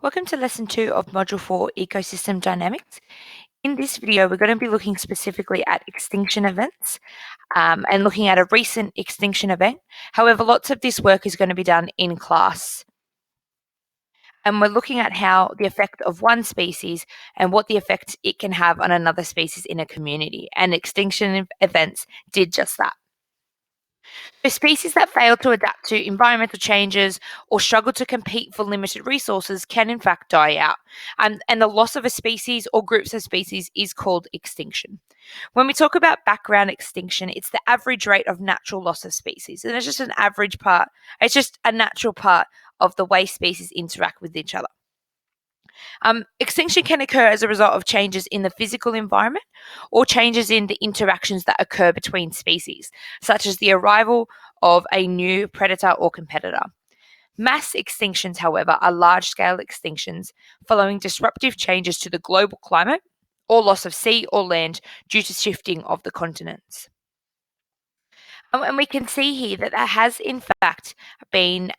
Welcome to Lesson 2 of Module 4, Ecosystem Dynamics. In this video, we're going to be looking specifically at extinction events and looking at a recent extinction event. However, lots of this work is going to be done in class. And we're looking at how the effect of one species and what the effect it can have on another species in a community. And extinction events did just that. The species that fail to adapt to environmental changes or struggle to compete for limited resources can in fact die out. And the loss of a species or groups of species is called extinction. When we talk about background extinction, it's the average rate of natural loss of species. And it's just an average part, it's just a natural part of the way species interact with each other. Extinction can occur as a result of changes in the physical environment or changes in the interactions that occur between species, such as the arrival of a new predator or competitor. Mass extinctions, however, are large-scale extinctions following disruptive changes to the global climate or loss of sea or land due to shifting of the continents. And we can see here that there has, in fact, been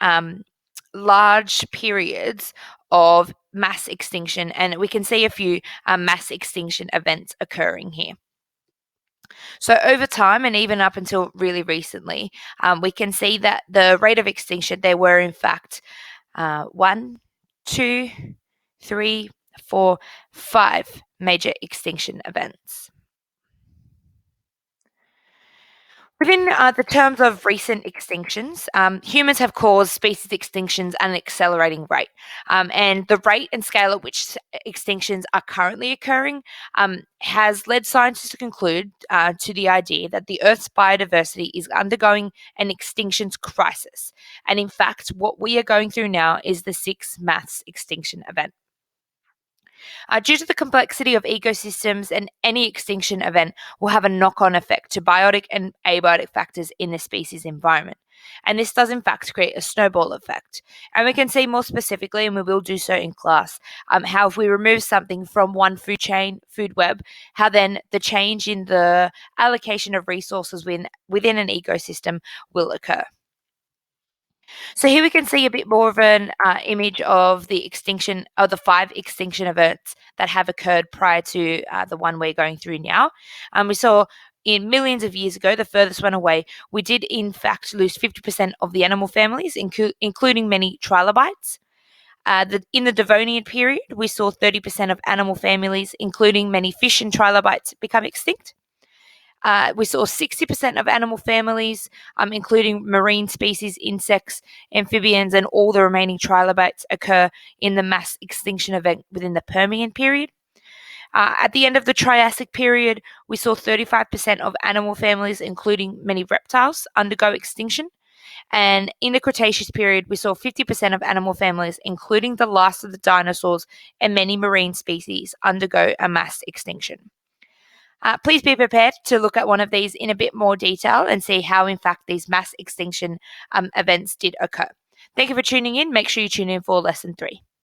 large periods of mass extinction, and we can see a few mass extinction events occurring here. So over time, and even up until really recently, we can see that the rate of extinction, there were in fact 1, 2, 3, 4, 5 major extinction events. Within the terms of recent extinctions, humans have caused species extinctions at an accelerating rate. And the rate and scale at which extinctions are currently occurring has led scientists to conclude to the idea that the Earth's biodiversity is undergoing an extinctions crisis. And in fact, what we are going through now is the 6th mass extinction event. Due to the complexity of ecosystems, and any extinction event will have a knock-on effect to biotic and abiotic factors in the species environment. And this does in fact create a snowball effect. And we can see more specifically, and we will do so in class, how if we remove something from one food chain, food web, how then the change in the allocation of resources within an ecosystem will occur. So here we can see a bit more of an image of the extinction, of the 5 extinction events that have occurred prior to the one we're going through now. We saw in millions of years ago, the furthest one away, we did in fact lose 50% of the animal families, including many trilobites. In the Devonian period, we saw 30% of animal families, including many fish and trilobites, become extinct. We saw 60% of animal families, including marine species, insects, amphibians, and all the remaining trilobites occur in the mass extinction event within the Permian period. At the end of the Triassic period, we saw 35% of animal families, including many reptiles, undergo extinction. And in the Cretaceous period, we saw 50% of animal families, including the last of the dinosaurs and many marine species, undergo a mass extinction. Please be prepared to look at one of these in a bit more detail and see how, in fact, these mass extinction events did occur. Thank you for tuning in. Make sure you tune in for Lesson 3.